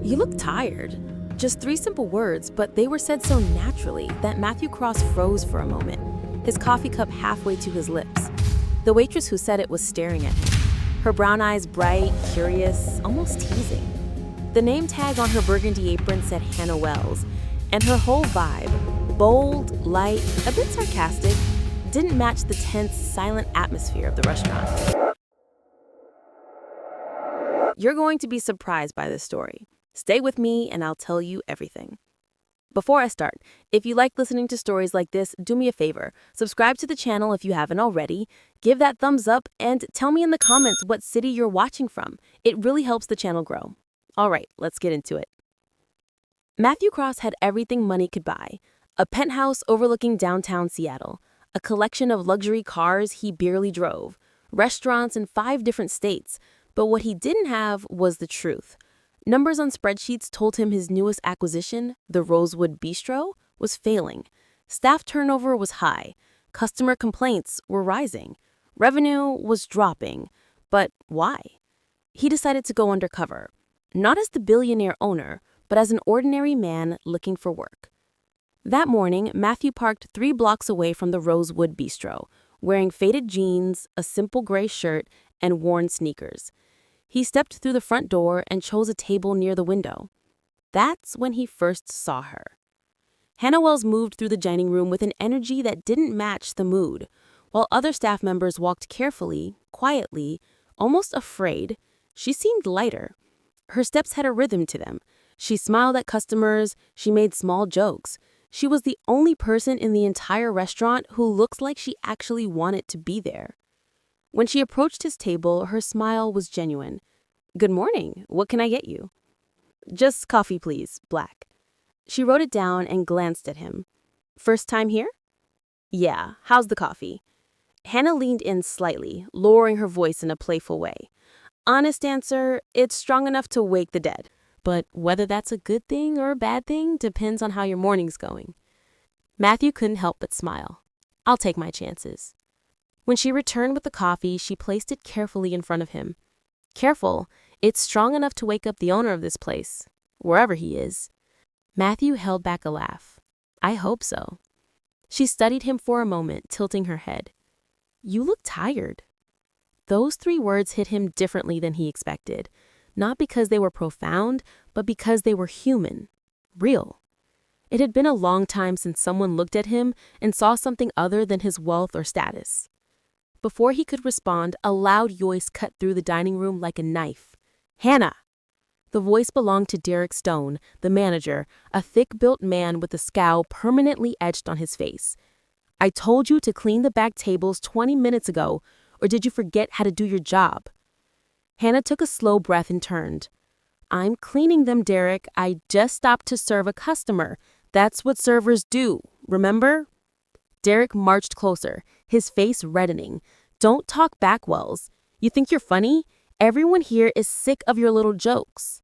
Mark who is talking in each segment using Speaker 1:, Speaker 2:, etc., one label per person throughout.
Speaker 1: "You look tired." Just 3 simple words, but they were said so naturally that Matthew Cross froze for a moment, his coffee cup halfway to his lips. The waitress who said it was staring at him, her brown eyes bright, curious, almost teasing. The name tag on her burgundy apron said Hannah Wells, and her whole vibe, bold, light, a bit sarcastic, didn't match the tense, silent atmosphere of the restaurant. You're going to be surprised by this story. Stay with me and I'll tell you everything. Before I start, if you like listening to stories like this, do me a favor. Subscribe to the channel if you haven't already, give that thumbs up, and tell me in the comments what city you're watching from. It really helps the channel grow. All right, let's get into it. Matthew Cross had everything money could buy. A penthouse overlooking downtown Seattle, a collection of luxury cars he barely drove, restaurants in 5 different states. But what he didn't have was the truth. Numbers on spreadsheets told him his newest acquisition, the Rosewood Bistro, was failing. Staff turnover was high. Customer complaints were rising. Revenue was dropping. But why? He decided to go undercover, not as the billionaire owner, but as an ordinary man looking for work. That morning, Matthew parked 3 blocks away from the Rosewood Bistro, wearing faded jeans, a simple gray shirt, and worn sneakers. He stepped through the front door and chose a table near the window. That's when he first saw her. Hannah Wells moved through the dining room with an energy that didn't match the mood. While other staff members walked carefully, quietly, almost afraid, she seemed lighter. Her steps had a rhythm to them. She smiled at customers, she made small jokes. She was the only person in the entire restaurant who looked like she actually wanted to be there. When she approached his table, her smile was genuine. "Good morning. What can I get you?" "Just coffee, please, black." She wrote it down and glanced at him. "First time here?" "Yeah. How's the coffee?" Hannah leaned in slightly, lowering her voice in a playful way. "Honest answer, it's strong enough to wake the dead. But whether that's a good thing or a bad thing depends on how your morning's going." Matthew couldn't help but smile. "I'll take my chances." When she returned with the coffee, she placed it carefully in front of him. "Careful, it's strong enough to wake up the owner of this place, wherever he is." Matthew held back a laugh. "I hope so." She studied him for a moment, tilting her head. "You look tired." Those 3 words hit him differently than he expected, not because they were profound, but because they were human, real. It had been a long time since someone looked at him and saw something other than his wealth or status. Before he could respond, a loud voice cut through the dining room like a knife. "Hannah!" The voice belonged to Derek Stone, the manager, a thick-built man with a scowl permanently etched on his face. "I told you to clean the back tables 20 minutes ago, or did you forget how to do your job?" Hannah took a slow breath and turned. "I'm cleaning them, Derek. I just stopped to serve a customer. That's what servers do, remember?" Derek marched closer, his face reddening. "Don't talk back, Wells. You think you're funny? Everyone here is sick of your little jokes."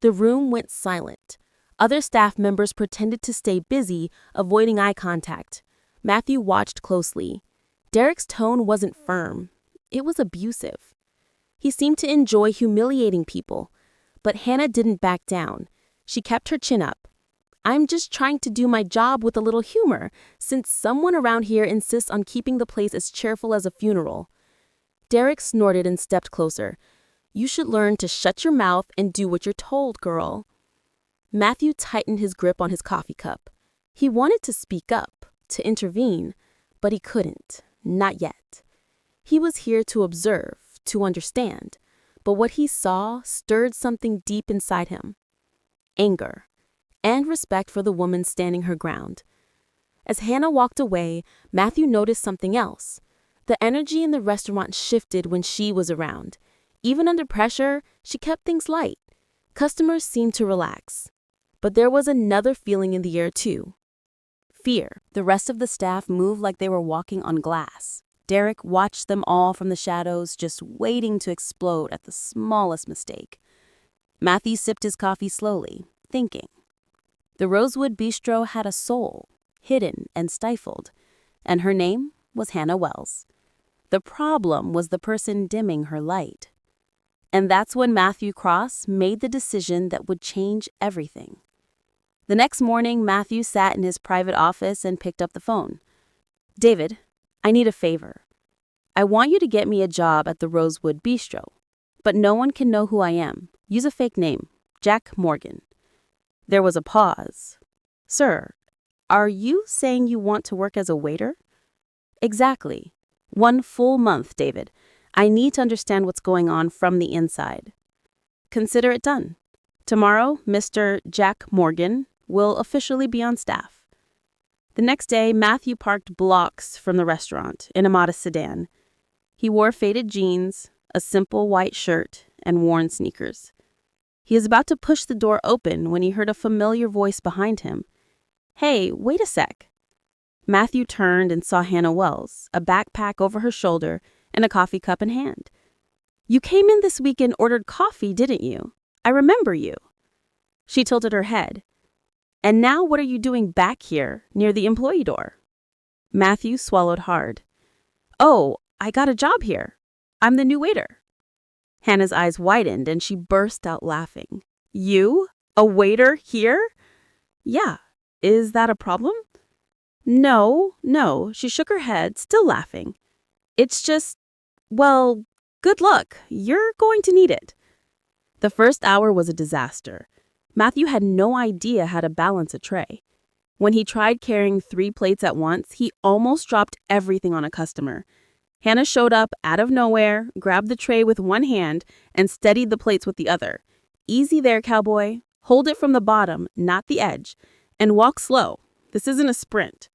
Speaker 1: The room went silent. Other staff members pretended to stay busy, avoiding eye contact. Matthew watched closely. Derek's tone wasn't firm. It was abusive. He seemed to enjoy humiliating people. But Hannah didn't back down. She kept her chin up. "I'm just trying to do my job with a little humor, since someone around here insists on keeping the place as cheerful as a funeral." Derek snorted and stepped closer. "You should learn to shut your mouth and do what you're told, girl." Matthew tightened his grip on his coffee cup. He wanted to speak up, to intervene, but he couldn't, not yet. He was here to observe, to understand, but what he saw stirred something deep inside him. Anger. And respect for the woman standing her ground. As Hannah walked away, Matthew noticed something else. The energy in the restaurant shifted when she was around. Even under pressure, she kept things light. Customers seemed to relax. But there was another feeling in the air too. Fear. The rest of the staff moved like they were walking on glass. Derek watched them all from the shadows, just waiting to explode at the smallest mistake. Matthew sipped his coffee slowly, thinking. The Rosewood Bistro had a soul, hidden and stifled, and her name was Hannah Wells. The problem was the person dimming her light. And that's when Matthew Cross made the decision that would change everything. The next morning, Matthew sat in his private office and picked up the phone. "David, I need a favor. I want you to get me a job at the Rosewood Bistro, but no one can know who I am. Use a fake name, Jack Morgan." There was a pause. "Sir, are you saying you want to work as a waiter?" "Exactly. 1 full month, David. I need to understand what's going on from the inside." "Consider it done. Tomorrow, Mr. Jack Morgan will officially be on staff." The next day, Matthew parked blocks from the restaurant in a modest sedan. He wore faded jeans, a simple white shirt, and worn sneakers. He was about to push the door open when he heard a familiar voice behind him. "Hey, wait a sec." Matthew turned and saw Hannah Wells, a backpack over her shoulder and a coffee cup in hand. "You came in this week and ordered coffee, didn't you? I remember you." She tilted her head. "And now what are you doing back here near the employee door?" Matthew swallowed hard. "Oh, I got a job here. I'm the new waiter." Hannah's eyes widened and she burst out laughing. "You? A waiter here?" "Yeah. Is that a problem?" No, she shook her head, still laughing. "It's just, well, good luck. You're going to need it." The first hour was a disaster. Matthew had no idea how to balance a tray. When he tried carrying 3 plates at once, he almost dropped everything on a customer. Hannah showed up out of nowhere, grabbed the tray with one hand, and steadied the plates with the other. "Easy there, cowboy. Hold it from the bottom, not the edge. And walk slow. This isn't a sprint."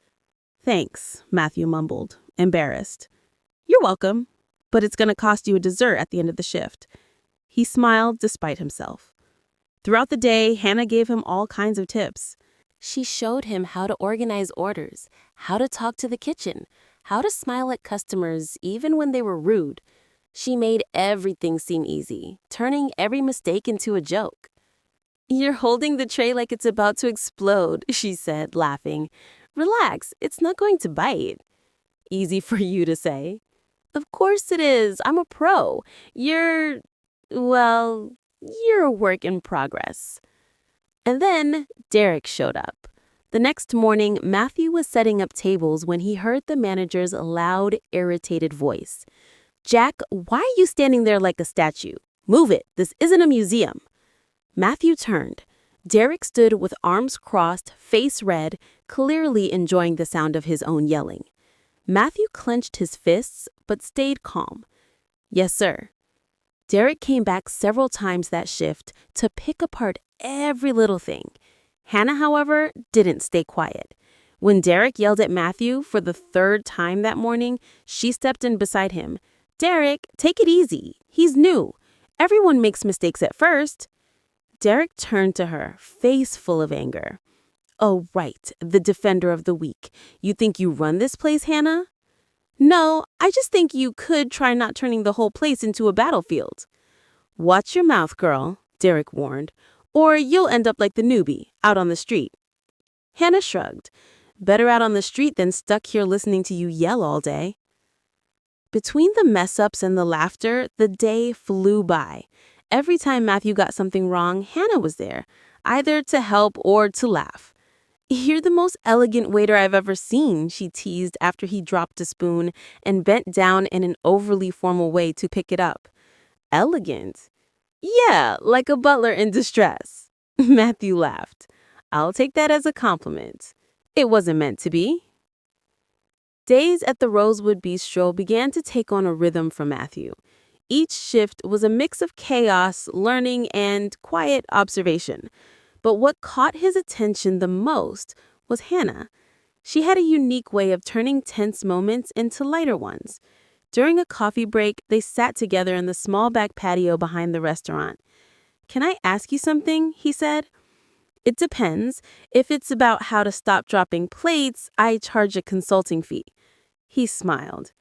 Speaker 1: "Thanks," Matthew mumbled, embarrassed. "You're welcome, but it's going to cost you a dessert at the end of the shift." He smiled despite himself. Throughout the day, Hannah gave him all kinds of tips. She showed him how to organize orders, how to talk to the kitchen, how to smile at customers even when they were rude. She made everything seem easy, turning every mistake into a joke. "You're holding the tray like it's about to explode," she said, laughing. "Relax, it's not going to bite." "Easy for you to say." "Of course it is. I'm a pro. You're a work in progress." And then Derek showed up. The next morning, Matthew was setting up tables when he heard the manager's loud, irritated voice. "Jack, why are you standing there like a statue? Move it. This isn't a museum." Matthew turned. Derek stood with arms crossed, face red, clearly enjoying the sound of his own yelling. Matthew clenched his fists, but stayed calm. "Yes, sir." Derek came back several times that shift to pick apart every little thing. Hannah, however, didn't stay quiet. When Derek yelled at Matthew for the 3rd time that morning, she stepped in beside him. "Derek, take it easy. He's new. Everyone makes mistakes at first." Derek turned to her, face full of anger. "Oh, right, the defender of the weak. You think you run this place, Hannah?" "No, I just think you could try not turning the whole place into a battlefield." "Watch your mouth, girl," Derek warned, "or you'll end up like the newbie, out on the street." Hannah shrugged. "Better out on the street than stuck here listening to you yell all day." Between the mess-ups and the laughter, the day flew by. Every time Matthew got something wrong, Hannah was there, either to help or to laugh. "You're the most elegant waiter I've ever seen," she teased after he dropped a spoon and bent down in an overly formal way to pick it up. "Elegant?" "Yeah, like a butler in distress." Matthew laughed. "I'll take that as a compliment. It wasn't meant to be." Days at the Rosewood Bistro began to take on a rhythm for Matthew. Each shift was a mix of chaos, learning, and quiet observation. But what caught his attention the most was Hannah. She had a unique way of turning tense moments into lighter ones. During a coffee break, they sat together in the small back patio behind the restaurant. "Can I ask you something?" he said. "It depends. If it's about how to stop dropping plates, I charge a consulting fee." He smiled.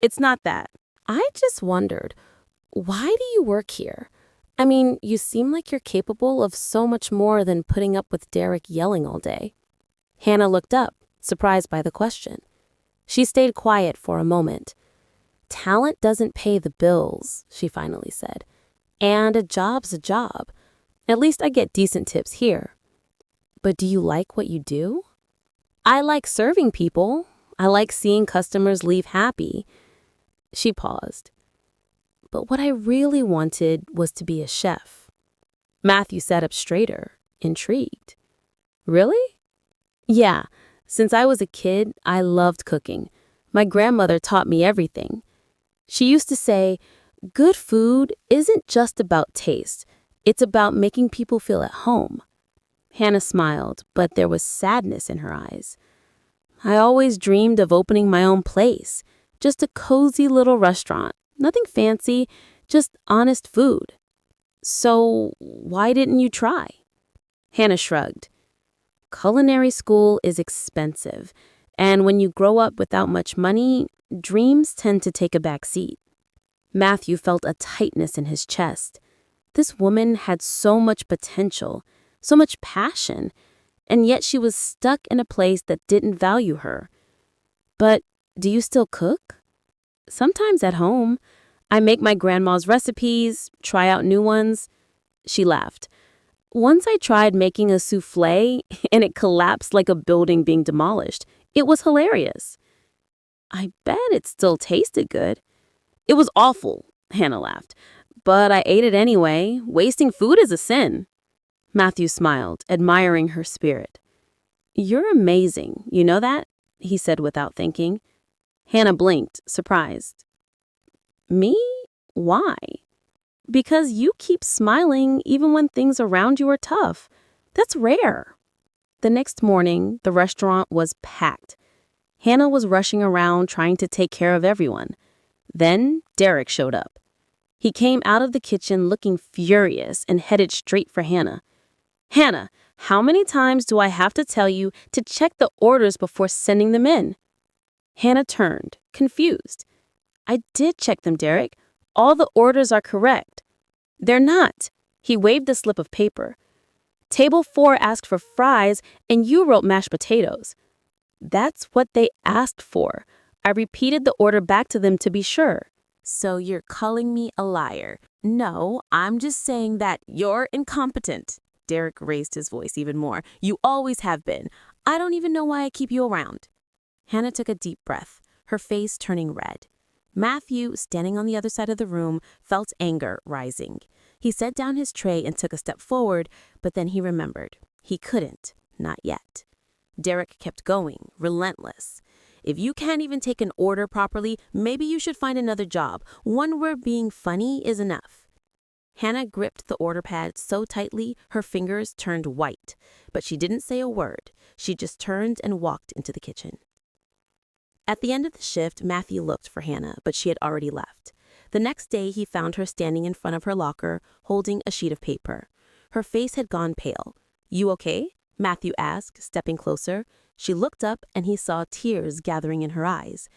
Speaker 1: "It's not that. I just wondered, why do you work here? I mean, you seem like you're capable of so much more than putting up with Derek yelling all day." Hannah looked up, surprised by the question. She stayed quiet for a moment. "Talent doesn't pay the bills," she finally said. And a job's a job. At least I get decent tips here. But do you like what you do? I like serving people. I like seeing customers leave happy. She paused. But what I really wanted was to be a chef. Matthew sat up straighter, intrigued. Really? Yeah, since I was a kid, I loved cooking. My grandmother taught me everything. She used to say, good food isn't just about taste. It's about making people feel at home. Hannah smiled, but there was sadness in her eyes. I always dreamed of opening my own place, just a cozy little restaurant. Nothing fancy, just honest food. So why didn't you try? Hannah shrugged. Culinary school is expensive, and when you grow up without much money, dreams tend to take a back seat. Matthew felt a tightness in his chest. This woman had so much potential, so much passion, and yet she was stuck in a place that didn't value her. But do you still cook? Sometimes at home. I make my grandma's recipes, try out new ones. She laughed. Once I tried making a soufflé and it collapsed like a building being demolished. It was hilarious. I bet it still tasted good. It was awful, Hannah laughed. But I ate it anyway. Wasting food is a sin. Matthew smiled, admiring her spirit. You're amazing, you know that? He said without thinking. Hannah blinked, surprised. Me? Why? Because you keep smiling even when things around you are tough. That's rare. The next morning, the restaurant was packed. Hannah was rushing around trying to take care of everyone. Then Derek showed up. He came out of the kitchen looking furious and headed straight for Hannah. Hannah, how many times do I have to tell you to check the orders before sending them in? Hannah turned, confused. I did check them, Derek. All the orders are correct. They're not. He waved a slip of paper. Table 4 asked for fries, and you wrote mashed potatoes. That's what they asked for. I repeated the order back to them to be sure. So you're calling me a liar. No, I'm just saying that you're incompetent. Derek raised his voice even more. You always have been. I don't even know why I keep you around. Hannah took a deep breath, her face turning red. Matthew, standing on the other side of the room, felt anger rising. He set down his tray and took a step forward, but then he remembered. He couldn't, not yet. Derek kept going, relentless. If you can't even take an order properly, maybe you should find another job, one where being funny is enough. Hannah gripped the order pad so tightly, her fingers turned white. But she didn't say a word. She just turned and walked into the kitchen. At the end of the shift, Matthew looked for Hannah, but she had already left. The next day, he found her standing in front of her locker, holding a sheet of paper. Her face had gone pale. You okay? Matthew asked, stepping closer. She looked up, and he saw tears gathering in her eyes.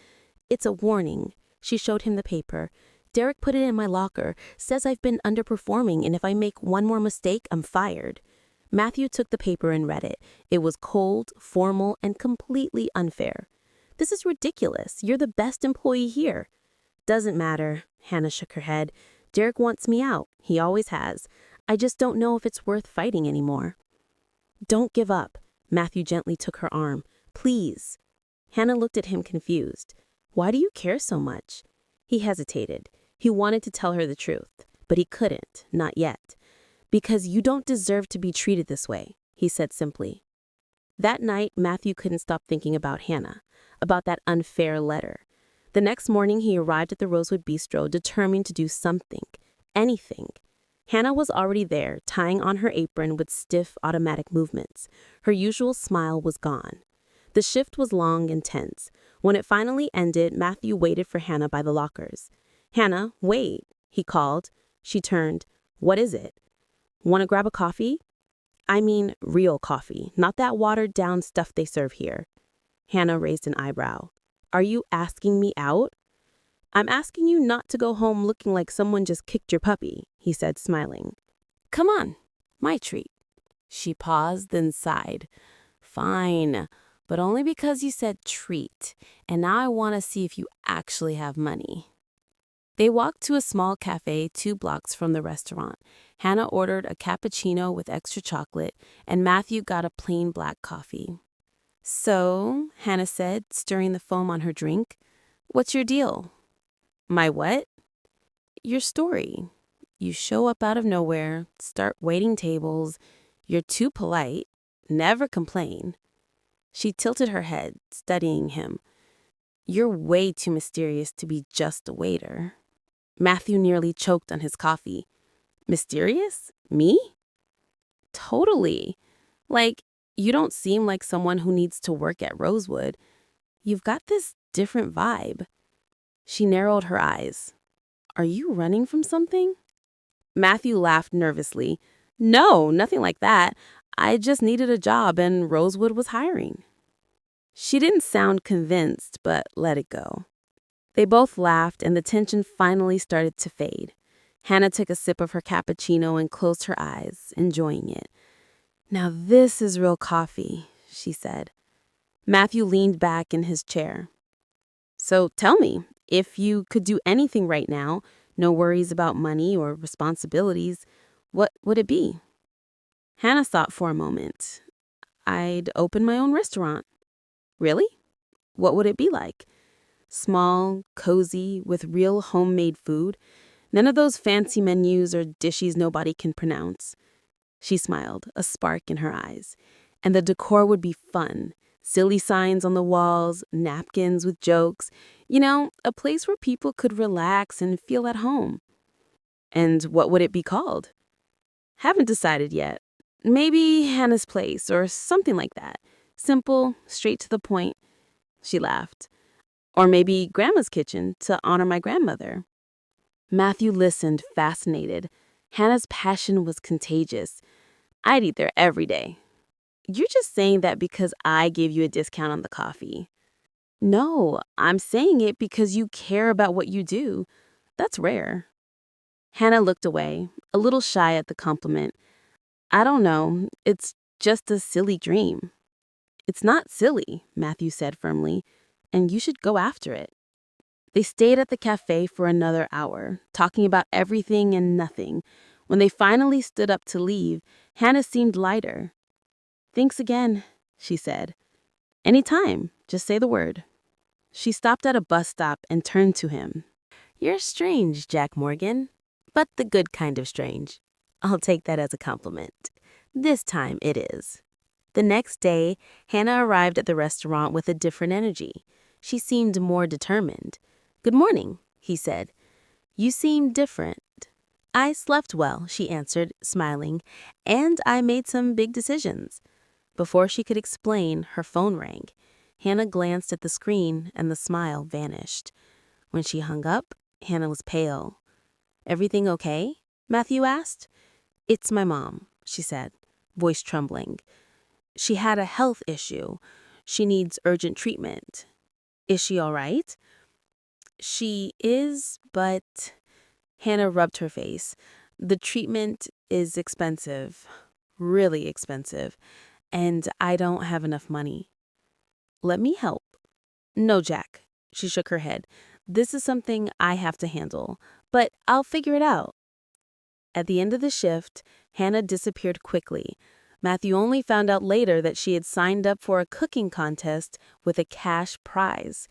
Speaker 1: It's a warning. She showed him the paper. Derek put it in my locker, says I've been underperforming, and if I make one more mistake, I'm fired. Matthew took the paper and read it. It was cold, formal, and completely unfair. This is ridiculous. You're the best employee here. Doesn't matter. Hannah shook her head. Derek wants me out. He always has. I just don't know if it's worth fighting anymore. Don't give up. Matthew gently took her arm. Please. Hannah looked at him confused. Why do you care so much? He hesitated. He wanted to tell her the truth, but he couldn't, not yet. Because you don't deserve to be treated this way, he said simply. That night, Matthew couldn't stop thinking about Hannah, about that unfair letter. The next morning, he arrived at the Rosewood Bistro, determined to do something, anything. Hannah was already there, tying on her apron with stiff, automatic movements. Her usual smile was gone. The shift was long and tense. When it finally ended, Matthew waited for Hannah by the lockers. Hannah, wait, he called. She turned. What is it? Want to grab a coffee? I mean real coffee, not that watered-down stuff they serve here. Hannah raised an eyebrow. Are you asking me out? I'm asking you not to go home looking like someone just kicked your puppy, he said, smiling. Come on, my treat. She paused, then sighed. Fine, but only because you said treat, and now I want to see if you actually have money. They walked to a small cafe 2 blocks from the restaurant. Hannah ordered a cappuccino with extra chocolate, and Matthew got a plain black coffee. "So," Hannah said, stirring the foam on her drink, "what's your deal?" "My what?" "Your story. You show up out of nowhere, start waiting tables. You're too polite, never complain." She tilted her head, studying him. "You're way too mysterious to be just a waiter." Matthew nearly choked on his coffee. "Mysterious? Me?" "Totally. Like, you don't seem like someone who needs to work at Rosewood. You've got this different vibe." She narrowed her eyes. "Are you running from something?" Matthew laughed nervously. "No, nothing like that. I just needed a job and Rosewood was hiring." She didn't sound convinced, but let it go. They both laughed, and the tension finally started to fade. Hannah took a sip of her cappuccino and closed her eyes, enjoying it. "Now this is real coffee," she said. Matthew leaned back in his chair. "So tell me, if you could do anything right now, no worries about money or responsibilities, what would it be?" Hannah thought for a moment. "I'd open my own restaurant." "Really? What would it be like?" "Small, cozy, with real homemade food. None of those fancy menus or dishes nobody can pronounce." She smiled, a spark in her eyes. "And the decor would be fun. Silly signs on the walls, napkins with jokes. You know, a place where people could relax and feel at home." "And what would it be called?" "Haven't decided yet. Maybe Hannah's Place or something like that. Simple, straight to the point." She laughed. "Or maybe Grandma's Kitchen to honor my grandmother." Matthew listened, fascinated. Hannah's passion was contagious. "I'd eat there every day." "You're just saying that because I gave you a discount on the coffee." "No, I'm saying it because you care about what you do. That's rare." Hannah looked away, a little shy at the compliment. "I don't know. It's just a silly dream." "It's not silly," Matthew said firmly, "and you should go after it." They stayed at the cafe for another hour, talking about everything and nothing. When they finally stood up to leave, Hannah seemed lighter. "Thanks again," she said. "Anytime, just say the word." She stopped at a bus stop and turned to him. "You're strange, Jack Morgan, but the good kind of strange. I'll take that as a compliment. This time it is." The next day, Hannah arrived at the restaurant with a different energy. She seemed more determined. "Good morning," he said. "You seem different." "I slept well," she answered, smiling, "and I made some big decisions." Before she could explain, her phone rang. Hannah glanced at the screen, and the smile vanished. When she hung up, Hannah was pale. "Everything okay?" Matthew asked. "It's my mom," she said, voice trembling. "She had a health issue. She needs urgent treatment." "Is she all right?" "She is, but—" Hannah rubbed her face. "The treatment is expensive, really expensive, and I don't have enough money." "Let me help." "No, Jack." She shook her head. "This is something I have to handle, but I'll figure it out." At the end of the shift, Hannah disappeared quickly. Matthew only found out later that she had signed up for a cooking contest with a cash prize.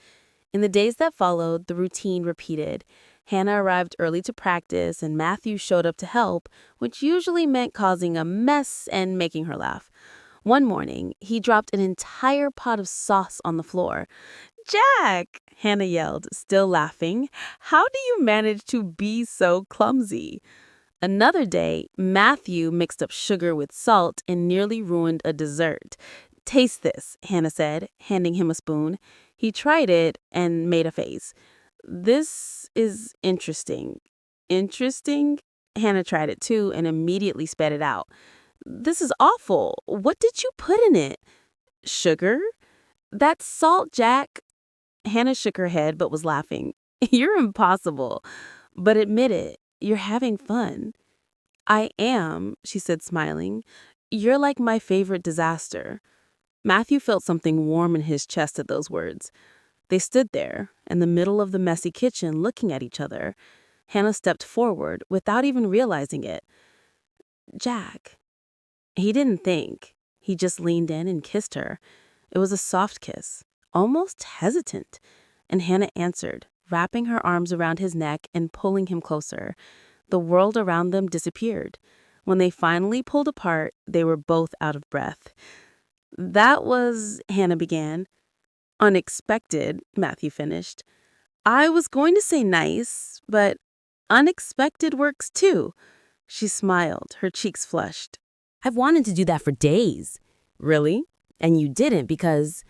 Speaker 1: In the days that followed, the routine repeated. Hannah arrived early to practice, and Matthew showed up to help, which usually meant causing a mess and making her laugh. One morning, he dropped an entire pot of sauce on the floor. "Jack!" Hannah yelled, still laughing. "How do you manage to be so clumsy?" Another day, Matthew mixed up sugar with salt and nearly ruined a dessert. "Taste this," Hannah said, handing him a spoon. He tried it and made a face. "This is interesting." "Interesting?" Hannah tried it too and immediately spat it out. "This is awful. What did you put in it?" "Sugar?" "That's salt, Jack." Hannah shook her head but was laughing. "You're impossible. But admit it, you're having fun." "I am," she said, smiling. "You're like my favorite disaster." Matthew felt something warm in his chest at those words. They stood there, in the middle of the messy kitchen, looking at each other. Hannah stepped forward without even realizing it. Jack. He didn't think. He just leaned in and kissed her. It was a soft kiss, almost hesitant. And Hannah answered, wrapping her arms around his neck and pulling him closer. The world around them disappeared. When they finally pulled apart, they were both out of breath. That was, Hannah began. Unexpected, Matthew finished. I was going to say nice, but unexpected works too. She smiled, her cheeks flushed. I've wanted to do that for days. Really? And you didn't because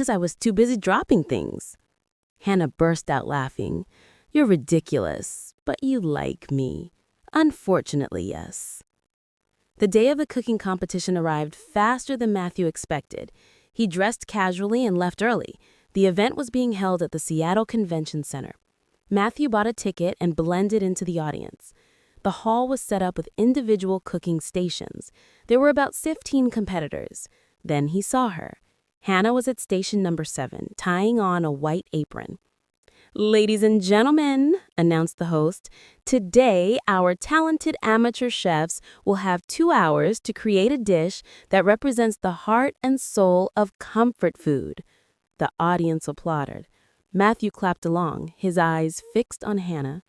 Speaker 1: I was too busy dropping things. Hannah burst out laughing. You're ridiculous, but you like me. Unfortunately, yes. The day of the cooking competition arrived faster than Matthew expected. He dressed casually and left early. The event was being held at the Seattle Convention Center. Matthew bought a ticket and blended into the audience. The hall was set up with individual cooking stations. There were about 15 competitors. Then he saw her. Hannah was at station number 7, tying on a white apron. Ladies and gentlemen, announced the host, today our talented amateur chefs will have 2 hours to create a dish that represents the heart and soul of comfort food. The audience applauded. Matthew clapped along, his eyes fixed on Hannah.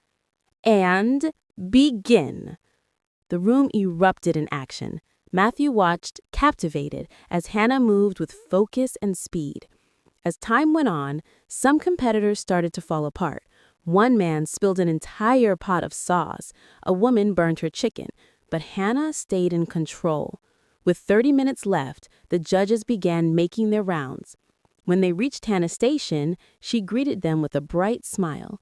Speaker 1: And begin. The room erupted in action. Matthew watched, captivated, as Hannah moved with focus and speed. As time went on, some competitors started to fall apart. One man spilled an entire pot of sauce. A woman burned her chicken. But Hannah stayed in control. With 30 minutes left, the judges began making their rounds. When they reached Hannah's station, she greeted them with a bright smile.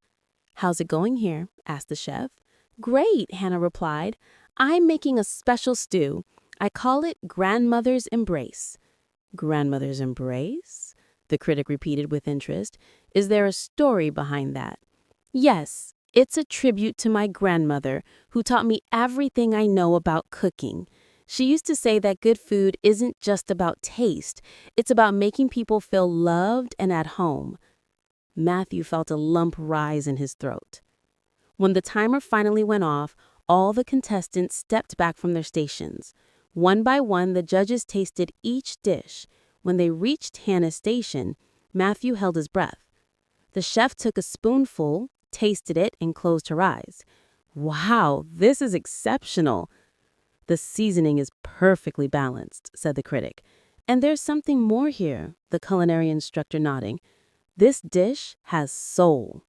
Speaker 1: How's it going here? Asked the chef. Great, Hannah replied. I'm making a special stew. I call it Grandmother's Embrace. Grandmother's Embrace? The critic repeated with interest. Is there a story behind that? Yes, it's a tribute to my grandmother, who taught me everything I know about cooking. She used to say that good food isn't just about taste. It's about making people feel loved and at home. Matthew felt a lump rise in his throat. When the timer finally went off, all the contestants stepped back from their stations. One by one, the judges tasted each dish. When they reached Hannah's station, Matthew held his breath. The chef took a spoonful, tasted it, and closed her eyes. Wow, this is exceptional. The seasoning is perfectly balanced, said the critic. And there's something more here, the culinary instructor nodding. This dish has soul.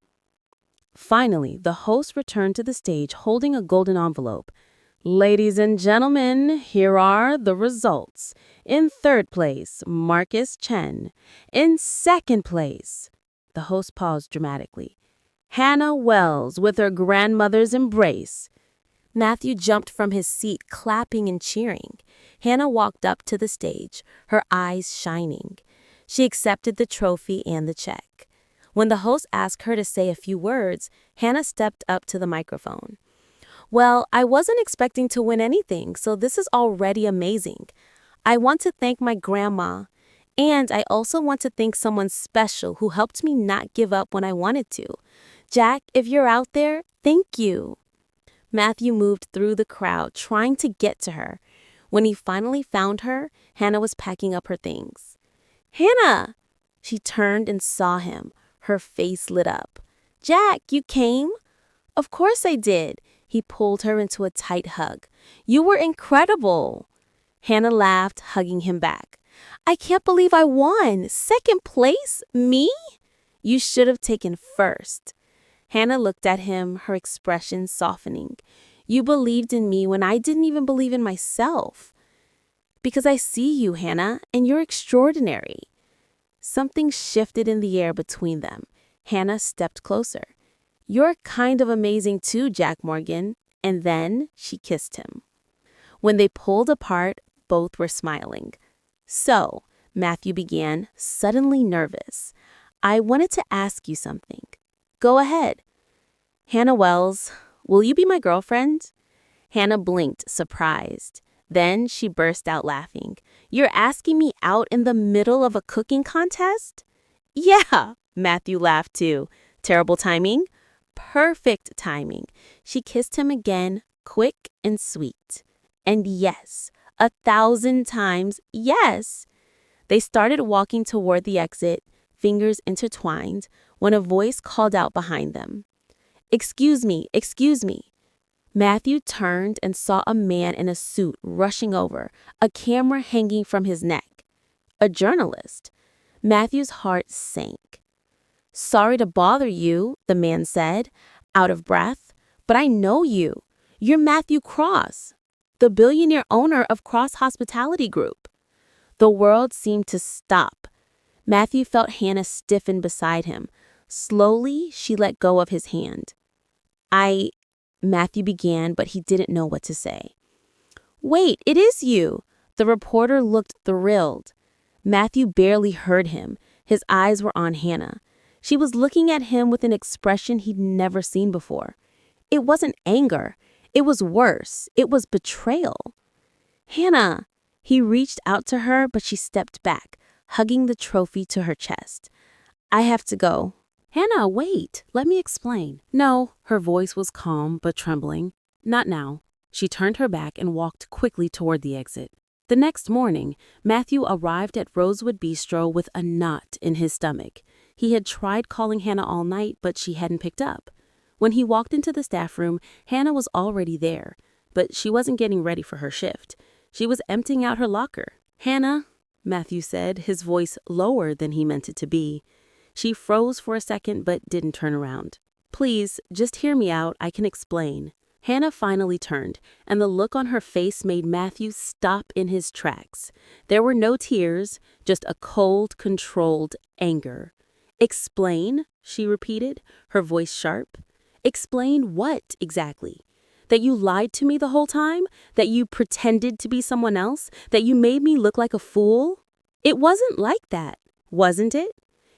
Speaker 1: Finally, the host returned to the stage holding a golden envelope. Ladies and gentlemen, here are the results. In 3rd place, Marcus Chen. In 2nd place, the host paused dramatically, Hannah Wells with her grandmother's embrace. Matthew jumped from his seat, clapping and cheering. Hannah walked up to the stage, her eyes shining. She accepted the trophy and the check. When the host asked her to say a few words, Hannah stepped up to the microphone. Well, I wasn't expecting to win anything, so this is already amazing. I want to thank my grandma, and I also want to thank someone special who helped me not give up when I wanted to. Jack, if you're out there, thank you. Matthew moved through the crowd, trying to get to her. When he finally found her, Hannah was packing up her things. Hannah! She turned and saw him. Her face lit up. Jack, you came? Of course I did. He pulled her into a tight hug. You were incredible. Hannah laughed, hugging him back. I can't believe I won. 2nd place? Me? You should have taken 1st. Hannah looked at him, her expression softening. You believed in me when I didn't even believe in myself. Because I see you, Hannah, and you're extraordinary. Something shifted in the air between them. Hannah stepped closer. You're kind of amazing too, Jack Morgan. And then she kissed him. When they pulled apart, both were smiling. So, Matthew began, suddenly nervous. I wanted to ask you something. Go ahead. Hannah Wells, will you be my girlfriend? Hannah blinked, surprised. Then she burst out laughing. You're asking me out in the middle of a cooking contest? Yeah, Matthew laughed too. Terrible timing? Perfect timing. She kissed him again, quick and sweet. And yes, 1,000 times yes. They started walking toward the exit, fingers intertwined, when a voice called out behind them. Excuse me, excuse me. Matthew turned and saw a man in a suit rushing over, a camera hanging from his neck. A journalist. Matthew's heart sank. Sorry to bother you, the man said, out of breath, but I know you. You're Matthew Cross, the billionaire owner of Cross Hospitality Group. The world seemed to stop. Matthew felt Hannah stiffen beside him. Slowly, she let go of his hand. Matthew began, but he didn't know what to say. Wait, it is you. The reporter looked thrilled. Matthew barely heard him. His eyes were on Hannah. She was looking at him with an expression he'd never seen before. It wasn't anger. It was worse. It was betrayal. Hannah! He reached out to her, but she stepped back, hugging the trophy to her chest. I have to go.
Speaker 2: Hannah, wait. Let me explain. No, her voice was calm but trembling. Not now. She turned her back and walked quickly toward the exit. The next morning, Matthew arrived at Rosewood Bistro with a knot in his stomach. He had tried calling Hannah all night, but she hadn't picked up. When he walked into the staff room, Hannah was already there, but she wasn't getting ready for her shift. She was emptying out her locker. Hannah, Matthew said, his voice lower than he meant it to be. She froze for a second but didn't turn around. Please, just hear me out. I can explain. Hannah finally turned, and the look on her face made Matthew stop in his tracks. There were no tears, just a cold, controlled anger. Explain, she repeated, her voice sharp. Explain what exactly? That you lied to me the whole time? That you pretended to be someone else? That you made me look like a fool? It wasn't like that, wasn't it?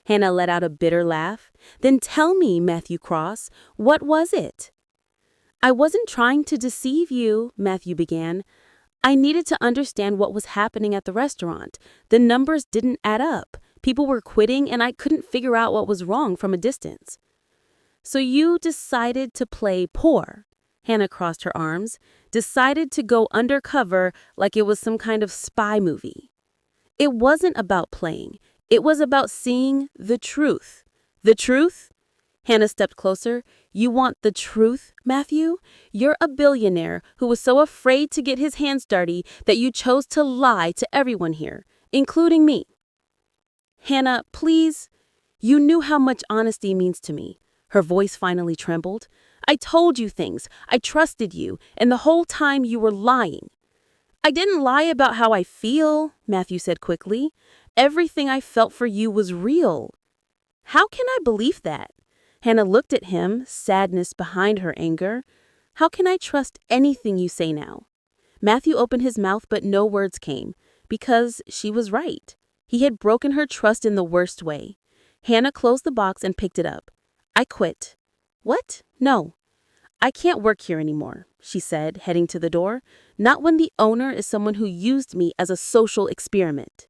Speaker 2: Hannah let out a bitter laugh. Then tell me, Matthew Cross, what was it? I wasn't trying to deceive you, Matthew began. I needed to understand what was happening at the restaurant. The numbers didn't add up. People were quitting, and I couldn't figure out what was wrong from a distance. So you decided to play poor. Hannah crossed her arms. Decided to go undercover like it was some kind of spy movie. It wasn't about playing. It was about seeing the truth. The truth? Hannah stepped closer. You want the truth, Matthew? You're a billionaire who was so afraid to get his hands dirty that you chose to lie to everyone here, including me. Hannah, please. You knew how much honesty means to me. Her voice finally trembled. I told you things. I trusted you, and the whole time you were lying. I didn't lie about how I feel, Matthew said quickly. Everything I felt for you was real. How can I believe that? Hannah looked at him, sadness behind her anger. How can I trust anything you say now? Matthew opened his mouth, but no words came, because she was right. He had broken her trust in the worst way. Hannah closed the box and picked it up. I quit. What? No. I can't work here anymore, she said, heading to the door. Not when the owner is someone who used me as a social experiment.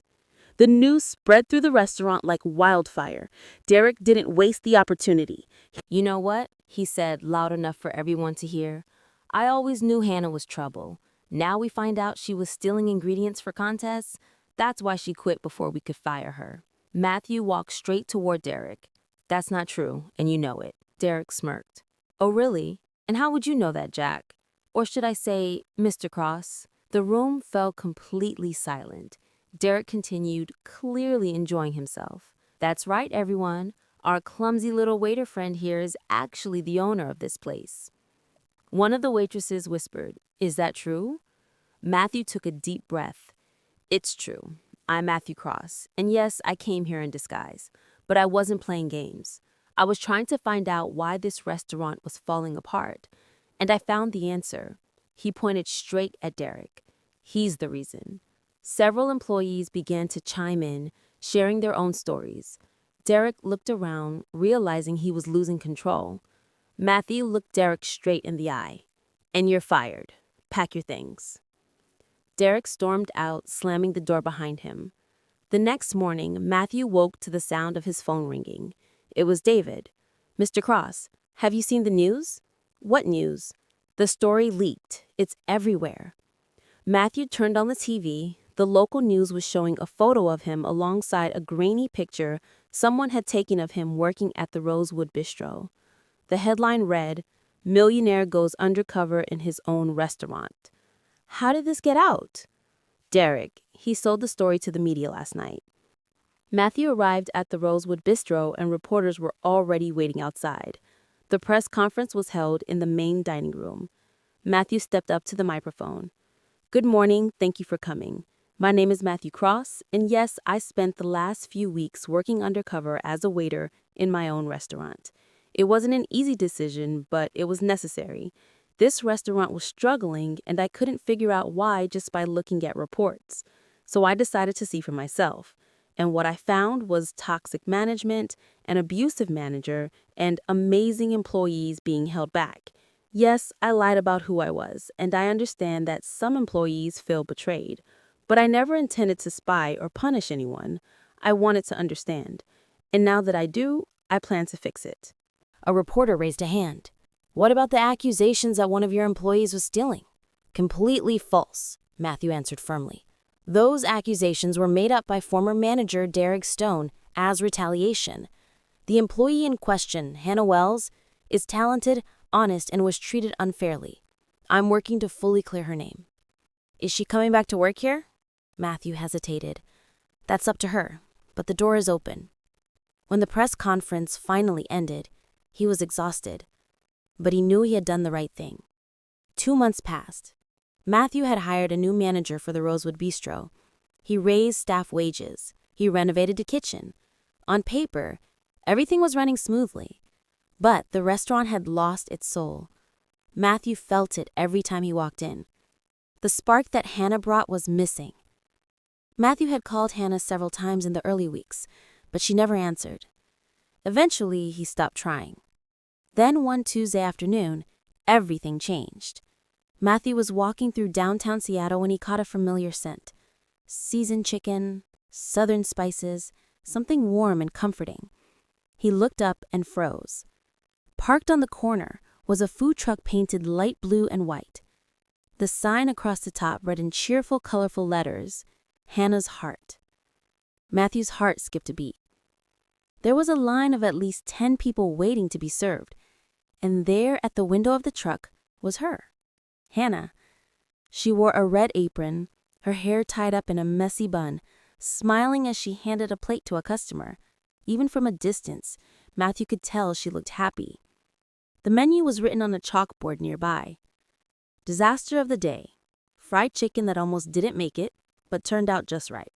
Speaker 2: The news spread through the restaurant like wildfire. Derek didn't waste the opportunity.
Speaker 1: You know what? He said, loud enough for everyone to hear. I always knew Hannah was trouble. Now we find out she was stealing ingredients for contests. That's why she quit before we could fire her. Matthew walked straight toward Derek. That's not true, and you know it. Derek smirked. Oh, really? And how would you know that, Jack? Or should I say, Mr. Cross? The room fell completely silent. Derek continued, clearly enjoying himself. That's right, everyone. Our clumsy little waiter friend here is actually the owner of this place. One of the waitresses whispered, Is that true? Matthew took a deep breath. It's true. I'm Matthew Cross, and yes, I came here in disguise. But I wasn't playing games. I was trying to find out why this restaurant was falling apart. And I found the answer. He pointed straight at Derek. He's the reason. Several employees began to chime in, sharing their own stories. Derek looked around, realizing he was losing control. Matthew looked Derek straight in the eye. And you're fired. Pack your things. Derek stormed out, slamming the door behind him. The next morning, Matthew woke to the sound of his phone ringing. It was David. "Mr. Cross, have you seen the news?" "What news?" "The story leaked. It's everywhere." Matthew turned on the TV. The local news was showing a photo of him alongside a grainy picture someone had taken of him working at the Rosewood Bistro. The headline read, "Millionaire goes undercover in his own restaurant." How did this get out? Derek. He sold the story to the media last night. Matthew arrived at the Rosewood Bistro and reporters were already waiting outside. The press conference was held in the main dining room. Matthew stepped up to the microphone. "Good morning, thank you for coming. My name is Matthew Cross, and yes, I spent the last few weeks working undercover as a waiter in my own restaurant. It wasn't an easy decision, but it was necessary. This restaurant was struggling, and I couldn't figure out why just by looking at reports. So I decided to see for myself. And what I found was toxic management, an abusive manager, and amazing employees being held back. Yes, I lied about who I was, and I understand that some employees feel betrayed. But I never intended to spy or punish anyone. I wanted to understand. And now that I do, I plan to fix it."
Speaker 2: A reporter raised a hand. "What about the accusations that one of your employees was stealing?" "Completely false," Matthew answered firmly. "Those accusations were made up by former manager Derek Stone as retaliation. The employee in question, Hannah Wells, is talented, honest, and was treated unfairly. I'm working to fully clear her name." "Is she coming back to work here?" Matthew hesitated. "That's up to her, but the door is open." When the press conference finally ended, he was exhausted, but he knew he had done the right thing. 2 months passed. Matthew had hired a new manager for the Rosewood Bistro. He raised staff wages. He renovated the kitchen. On paper, everything was running smoothly, but the restaurant had lost its soul. Matthew felt it every time he walked in. The spark that Hannah brought was missing. Matthew had called Hannah several times in the early weeks, but she never answered. Eventually, he stopped trying. Then one Tuesday afternoon, everything changed. Matthew was walking through downtown Seattle when he caught a familiar scent. Seasoned chicken, southern spices, something warm and comforting. He looked up and froze. Parked on the corner was a food truck painted light blue and white. The sign across the top read in cheerful, colorful letters, "Hannah's Heart." Matthew's heart skipped a beat. There was a line of at least 10 people waiting to be served, and there at the window of the truck was her, Hannah. She wore a red apron, her hair tied up in a messy bun, smiling as she handed a plate to a customer. Even from a distance, Matthew could tell she looked happy. The menu was written on a chalkboard nearby. Disaster of the day: fried chicken that almost didn't make it, but turned out just right.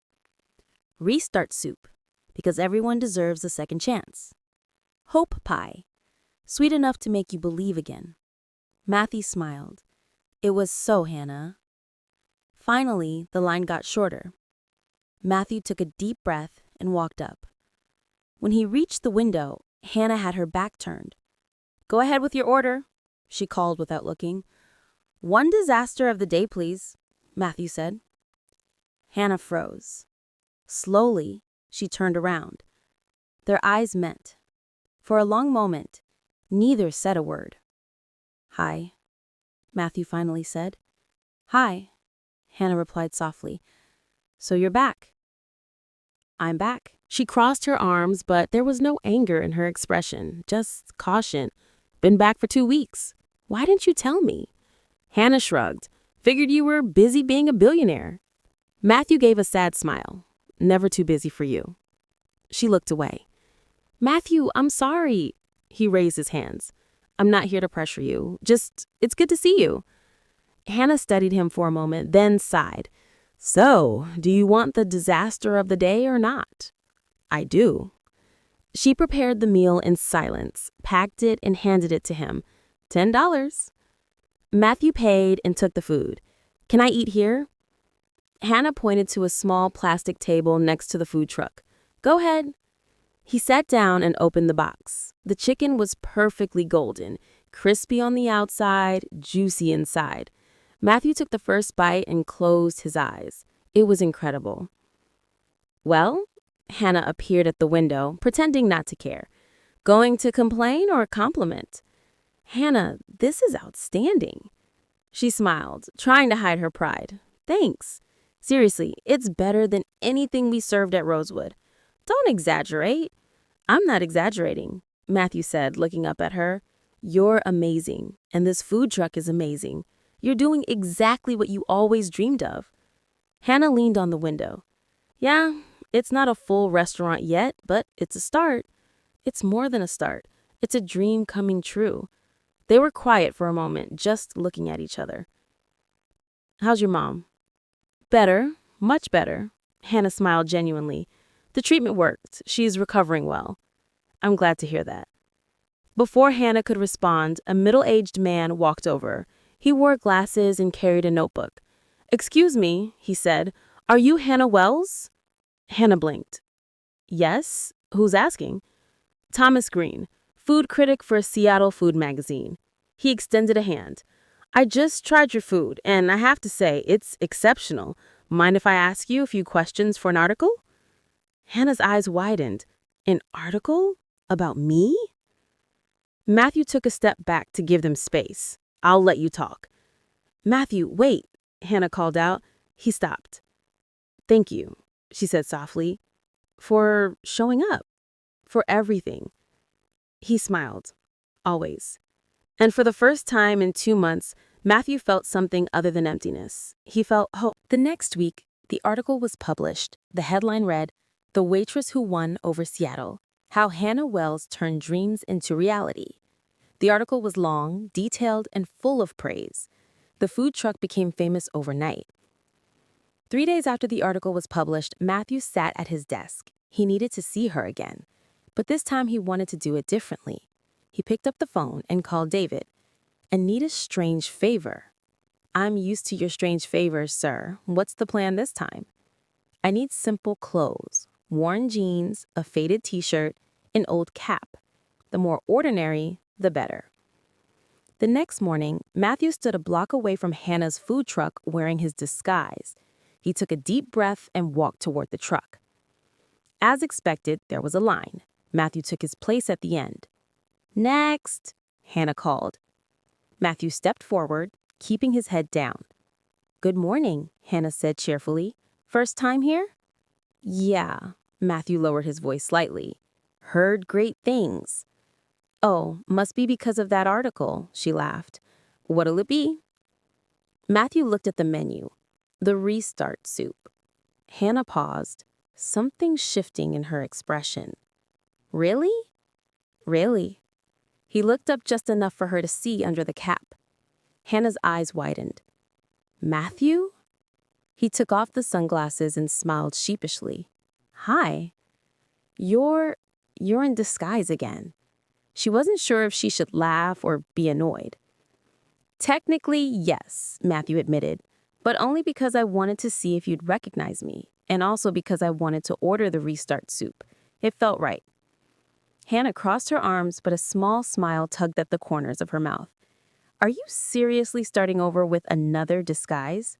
Speaker 2: Restart soup, because everyone deserves a second chance. Hope pie, sweet enough to make you believe again. Matthew smiled. It was so Hannah. Finally, the line got shorter. Matthew took a deep breath and walked up. When he reached the window, Hannah had her back turned. "Go ahead with your order," she called without looking. "One disaster of the day, please," Matthew said. Hannah froze. Slowly, she turned around. Their eyes met. For a long moment, neither said a word. "Hi," Matthew finally said. "Hi," Hannah replied softly. "So you're back." "I'm back." She crossed her arms, but there was no anger in her expression, just caution. "Been back for 2 weeks. Why didn't you tell me?" Hannah shrugged. "Figured you were busy being a billionaire." Matthew gave a sad smile. "Never too busy for you." She looked away. "Matthew, I'm sorry." He raised his hands. "I'm not here to pressure you. Just, it's good to see you." Hannah studied him for a moment, then sighed. "So, do you want the disaster of the day or not?" "I do." She prepared the meal in silence, packed it, and handed it to him. $10. Matthew paid and took the food. "Can I eat here?" Hannah pointed to a small plastic table next to the food truck. "Go ahead." He sat down and opened the box. The chicken was perfectly golden, crispy on the outside, juicy inside. Matthew took the first bite and closed his eyes. It was incredible. "Well?" Hannah appeared at the window, pretending not to care.
Speaker 1: Going to complain or compliment? Hannah, this is outstanding. She smiled, trying to hide her pride. Thanks. Seriously, it's better than anything we served at Rosewood. Don't exaggerate. I'm not exaggerating, Matthew said, looking up at her. You're amazing, and this food truck is amazing. You're doing exactly what you always dreamed of. Hannah leaned on the window. Yeah, it's not a full restaurant yet, but it's a start. It's more than a start. It's a dream coming true. They were quiet for a moment, just looking at each other. How's your mom? Better, much better. Hannah smiled genuinely. The treatment worked. She's recovering well. I'm glad to hear that. Before Hannah could respond, a middle-aged man walked over. He wore glasses and carried a notebook. Excuse me, he said. Are you Hannah Wells? Hannah blinked. Yes? Who's asking? Thomas Green, food critic for a Seattle food magazine. He extended a hand. I just tried your food, and I have to say, it's exceptional. Mind if I ask you a few questions for an article? Hannah's eyes widened. An article? About me? Matthew took a step back to give them space. I'll let you talk. Matthew, wait, Hannah called out. He stopped. Thank you, she said softly, for showing up, for everything. He smiled. Always. And for the first time in 2 months, Matthew felt something other than emptiness. He felt hope. The next week, the article was published. The headline read, "The Waitress Who Won Over Seattle: How Hannah Wells Turned Dreams into Reality." The article was long, detailed, and full of praise. The food truck became famous overnight. 3 days after the article was published, Matthew sat at his desk. He needed to see her again. But this time he wanted to do it differently. He picked up the phone and called David. "I need a strange favor." "I'm used to your strange favors, sir. What's the plan this time?" "I need simple clothes, worn jeans, a faded t-shirt, an old cap. The more ordinary, the better." The next morning, Matthew stood a block away from Hannah's food truck wearing his disguise. He took a deep breath and walked toward the truck. As expected, there was a line. Matthew took his place at the end. "Next," Hannah called. Matthew stepped forward, keeping his head down. "Good morning," Hannah said cheerfully. "First time here?" "Yeah," Matthew lowered his voice slightly. "Heard great things." "Oh, must be because of that article," she laughed. "What'll it be?" Matthew looked at the menu. The Restart soup. Hannah paused, something shifting in her expression. "Really?" "Really." He looked up just enough for her to see under the cap. Hannah's eyes widened. "Matthew?" He took off the sunglasses and smiled sheepishly. "Hi. You're in disguise again." She wasn't sure if she should laugh or be annoyed. "Technically, yes," Matthew admitted, "but only because I wanted to see if you'd recognize me, and also because I wanted to order the Restart soup. It felt right." Hannah crossed her arms, but a small smile tugged at the corners of her mouth. "Are you seriously starting over with another disguise?"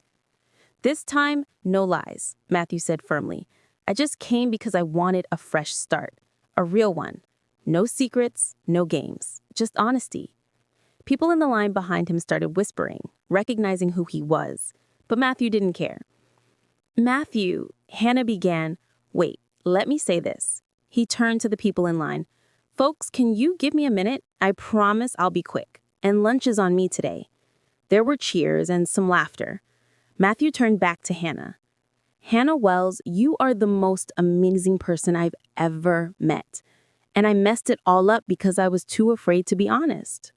Speaker 1: "This time, no lies," Matthew said firmly. "I just came because I wanted a fresh start. A real one. No secrets, no games. Just honesty." People in the line behind him started whispering, recognizing who he was. But Matthew didn't care. "Matthew," Hannah began. "Wait, let me say this." He turned to the people in line. "Folks, can you give me a minute? I promise I'll be quick. And lunch is on me today." There were cheers and some laughter. Matthew turned back to Hannah. "Hannah Wells, you are the most amazing person I've ever met. And I messed it all up because I was too afraid to be honest.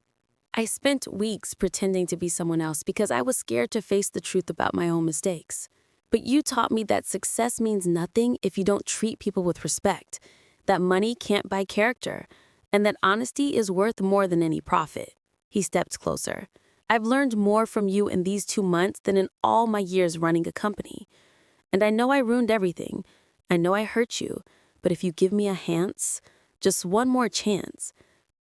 Speaker 1: I spent weeks pretending to be someone else because I was scared to face the truth about my own mistakes. But you taught me that success means nothing if you don't treat people with respect, that money can't buy character, and that honesty is worth more than any profit." He stepped closer. "I've learned more from you in these 2 months than in all my years running a company. And I know I ruined everything. I know I hurt you. But if you give me a chance, just one more chance,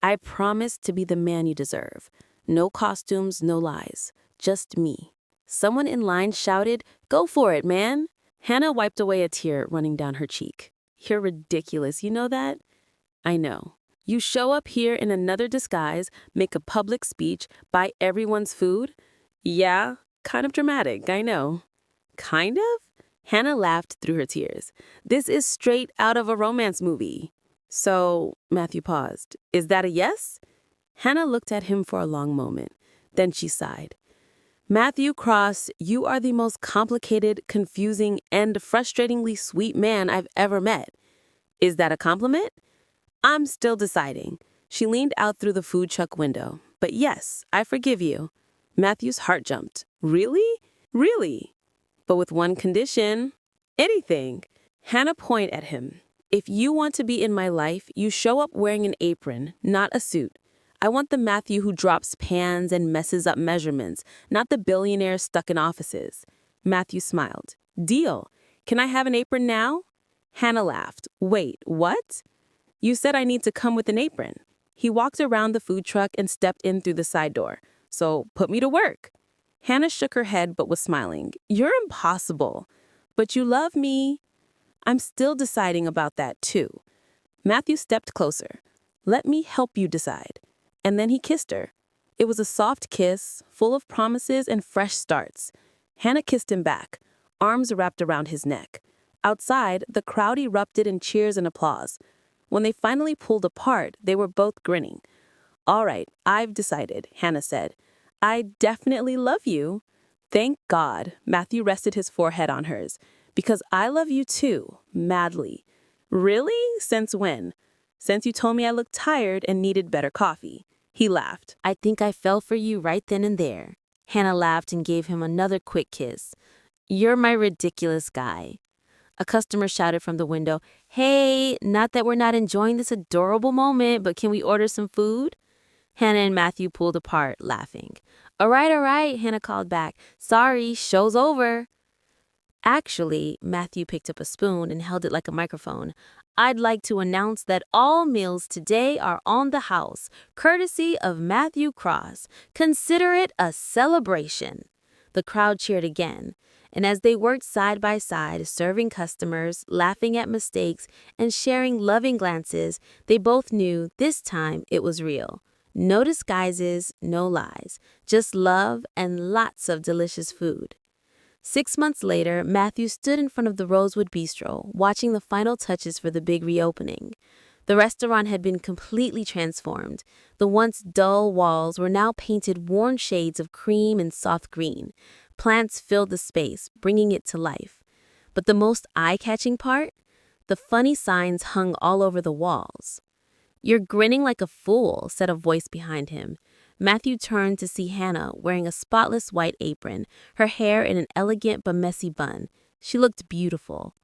Speaker 1: I promise to be the man you deserve. No costumes, no lies. Just me." Someone in line shouted, "Go for it, man." Hannah wiped away a tear running down her cheek. "You're ridiculous, you know that?" "I know. You show up here in another disguise, make a public speech, buy everyone's food? Yeah, kind of dramatic, I know. Kind of? Hannah laughed through her tears. This is straight out of a romance movie. So, Matthew paused. Is that a yes? Hannah looked at him for a long moment. Then she sighed. Matthew Cross, you are the most complicated, confusing, and frustratingly sweet man I've ever met. Is that a compliment? I'm still deciding. She leaned out through the food truck window. But yes, I forgive you. Matthew's heart jumped. Really? Really? But with one condition. Anything. Hannah pointed at him. If you want to be in my life, you show up wearing an apron, not a suit. I want the Matthew who drops pans and messes up measurements, not the billionaire stuck in offices. Matthew smiled. Deal. Can I have an apron now? Hannah laughed. Wait, what? You said I need to come with an apron. He walked around the food truck and stepped in through the side door. So put me to work. Hannah shook her head but was smiling. You're impossible. But you love me. I'm still deciding about that too. Matthew stepped closer. Let me help you decide. And then he kissed her. It was a soft kiss, full of promises and fresh starts. Hannah kissed him back, arms wrapped around his neck. Outside, the crowd erupted in cheers and applause. When they finally pulled apart, they were both grinning. All right, I've decided, Hannah said. I definitely love you. Thank God, Matthew rested his forehead on hers. Because I love you too, madly. Really? Since when? Since you told me I looked tired and needed better coffee. He laughed. I think I fell for you right then and there. Hannah laughed and gave him another quick kiss. You're my ridiculous guy. A customer shouted from the window, Hey, not that we're not enjoying this adorable moment, but can we order some food? Hannah and Matthew pulled apart, laughing. All right, Hannah called back. Sorry, show's over. Actually, Matthew picked up a spoon and held it like a microphone. I'd like to announce that all meals today are on the house, courtesy of Matthew Cross. Consider it a celebration. The crowd cheered again. And as they worked side by side, serving customers, laughing at mistakes, and sharing loving glances, they both knew this time it was real. No disguises, no lies, just love and lots of delicious food. 6 months later, Matthew stood in front of the Rosewood Bistro, watching the final touches for the big reopening. The restaurant had been completely transformed. The once dull walls were now painted warm shades of cream and soft green. Plants filled the space, bringing it to life. But the most eye-catching part? The funny signs hung all over the walls. You're grinning like a fool, said a voice behind him. Matthew turned to see Hannah wearing a spotless white apron, her hair in an elegant but messy bun. She looked beautiful.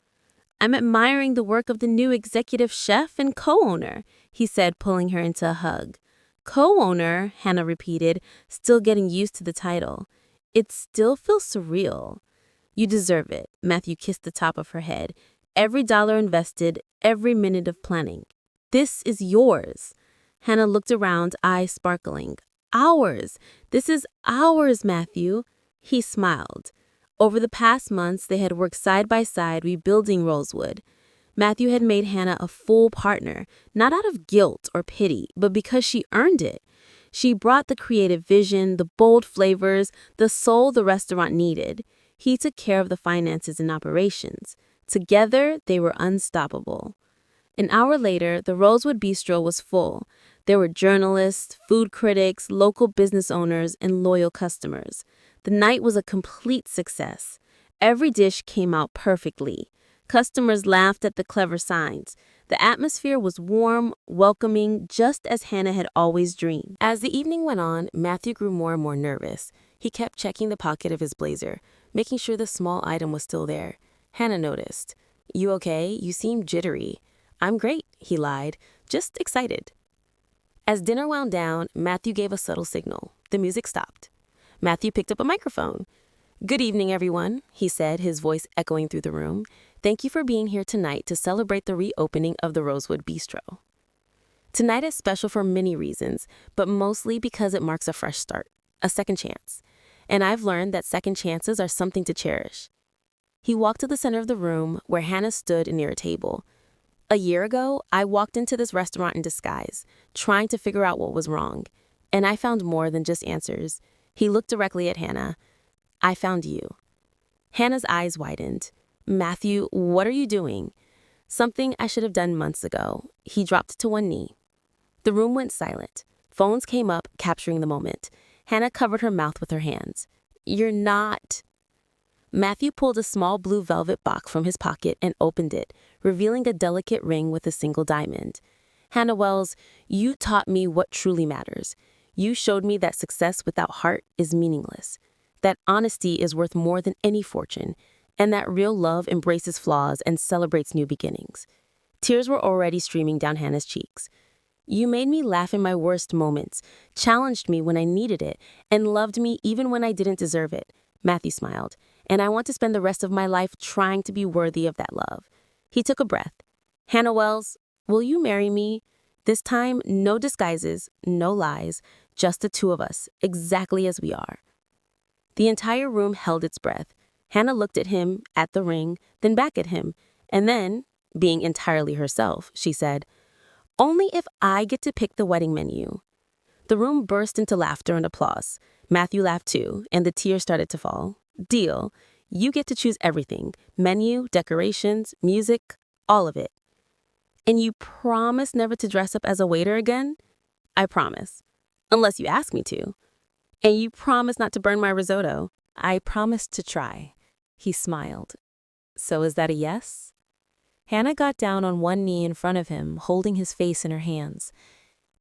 Speaker 1: I'm admiring the work of the new executive chef and co-owner, he said, pulling her into a hug. Co-owner, Hannah repeated, still getting used to the title. It still feels surreal. You deserve it, Matthew kissed the top of her head. Every dollar invested, every minute of planning. This is yours. Hannah looked around, eyes sparkling. Ours. This is ours, Matthew. He smiled. Over the past months, they had worked side by side rebuilding Rosewood. Matthew had made Hannah a full partner, not out of guilt or pity, but because she earned it. She brought the creative vision, the bold flavors, the soul the restaurant needed. He took care of the finances and operations. Together, they were unstoppable. An hour later, the Rosewood Bistro was full. There were journalists, food critics, local business owners, and loyal customers. The night was a complete success. Every dish came out perfectly. Customers laughed at the clever signs. The atmosphere was warm, welcoming, just as Hannah had always dreamed. As the evening went on, Matthew grew more and more nervous. He kept checking the pocket of his blazer, making sure the small item was still there. Hannah noticed. You okay? You seem jittery. I'm great, he lied. Just excited. As dinner wound down, Matthew gave a subtle signal. The music stopped. Matthew picked up a microphone. Good evening, everyone, he said, his voice echoing through the room. Thank you for being here tonight to celebrate the reopening of the Rosewood Bistro. Tonight is special for many reasons, but mostly because it marks a fresh start, a second chance. And I've learned that second chances are something to cherish. He walked to the center of the room where Hannah stood near a table. A year ago, I walked into this restaurant in disguise, trying to figure out what was wrong. And I found more than just answers. He looked directly at Hannah. I found you. Hannah's eyes widened. Matthew, what are you doing? Something I should have done months ago. He dropped to one knee. The room went silent. Phones came up, capturing the moment. Hannah covered her mouth with her hands. You're not. Matthew pulled a small blue velvet box from his pocket and opened it, revealing a delicate ring with a single diamond. Hannah Wells, you taught me what truly matters. You showed me that success without heart is meaningless, that honesty is worth more than any fortune, and that real love embraces flaws and celebrates new beginnings. Tears were already streaming down Hannah's cheeks. You made me laugh in my worst moments, challenged me when I needed it, and loved me even when I didn't deserve it. Matthew smiled. And I want to spend the rest of my life trying to be worthy of that love. He took a breath. Hannah Wells, will you marry me? This time, no disguises, no lies, just the two of us, exactly as we are. The entire room held its breath. Hannah looked at him, at the ring, then back at him, and then, being entirely herself, she said, only if I get to pick the wedding menu. The room burst into laughter and applause. Matthew laughed too, and the tears started to fall. Deal. You get to choose everything. Menu, decorations, music, all of it. And you promise never to dress up as a waiter again? I promise. Unless you ask me to. And you promise not to burn my risotto?
Speaker 2: I promised to try. He smiled. So is that a yes? Hannah got down on one knee in front of him, holding his face in her hands.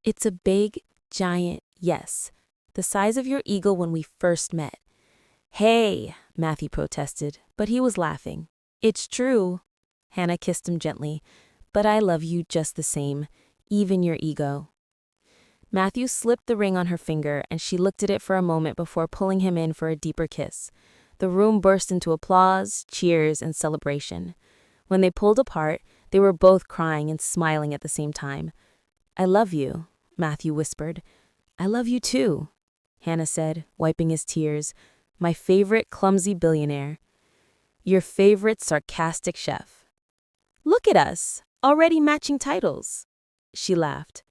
Speaker 2: It's a big, giant yes. The size of your eagle when we first met. Hey, Matthew protested, but he was laughing. It's true. Hannah kissed him gently. But I love you just the same, even your ego. Matthew slipped the ring on her finger, and she looked at it for a moment before pulling him in for a deeper kiss. The room burst into applause, cheers, and celebration. When they pulled apart, they were both crying and smiling at the same time. I love you, Matthew whispered. I love you too, Hannah said, wiping his tears. My favorite clumsy billionaire. Your favorite sarcastic chef. Look at us, already matching titles. She laughed.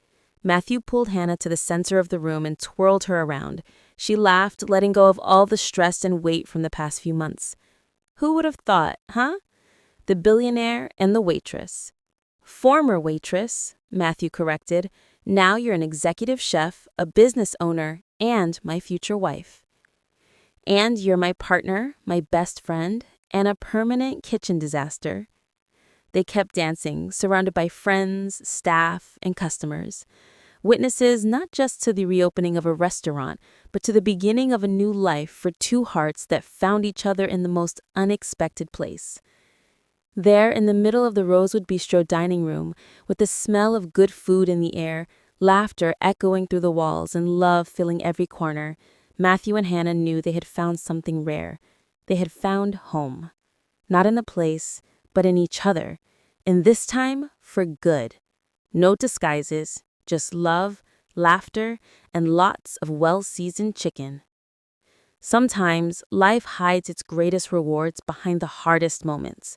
Speaker 2: Matthew pulled Hannah to the center of the room and twirled her around. She laughed, letting go of all the stress and weight from the past few months. Who would have thought, huh? The billionaire and the waitress. Former waitress, Matthew corrected. Now you're an executive chef, a business owner, and my future wife. And you're my partner, my best friend, and a permanent kitchen disaster. They kept dancing, surrounded by friends, staff, and customers. Witnesses not just to the reopening of a restaurant, but to the beginning of a new life for two hearts that found each other in the most unexpected place. There, in the middle of the Rosewood Bistro dining room, with the smell of good food in the air, laughter echoing through the walls, and love filling every corner, Matthew and Hannah knew they had found something rare. They had found home. Not in the place, but in each other. And this time, for good. No disguises, just love, laughter, and lots of well-seasoned chicken. Sometimes, life hides its greatest rewards behind the hardest moments.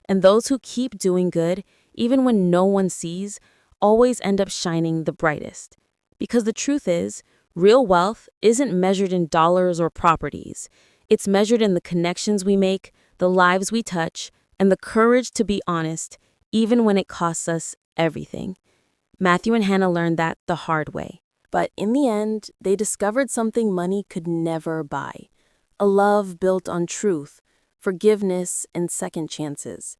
Speaker 2: And those who keep doing good, even when no one sees, always end up shining the brightest. Because the truth is, real wealth isn't measured in dollars or properties. It's measured in the connections we make, the lives we touch, and the courage to be honest, even when it costs us everything. Matthew and Hannah learned that the hard way. But in the end, they discovered something money could never buy. A love built on truth, forgiveness, and second chances.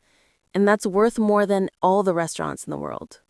Speaker 2: And that's worth more than all the restaurants in the world.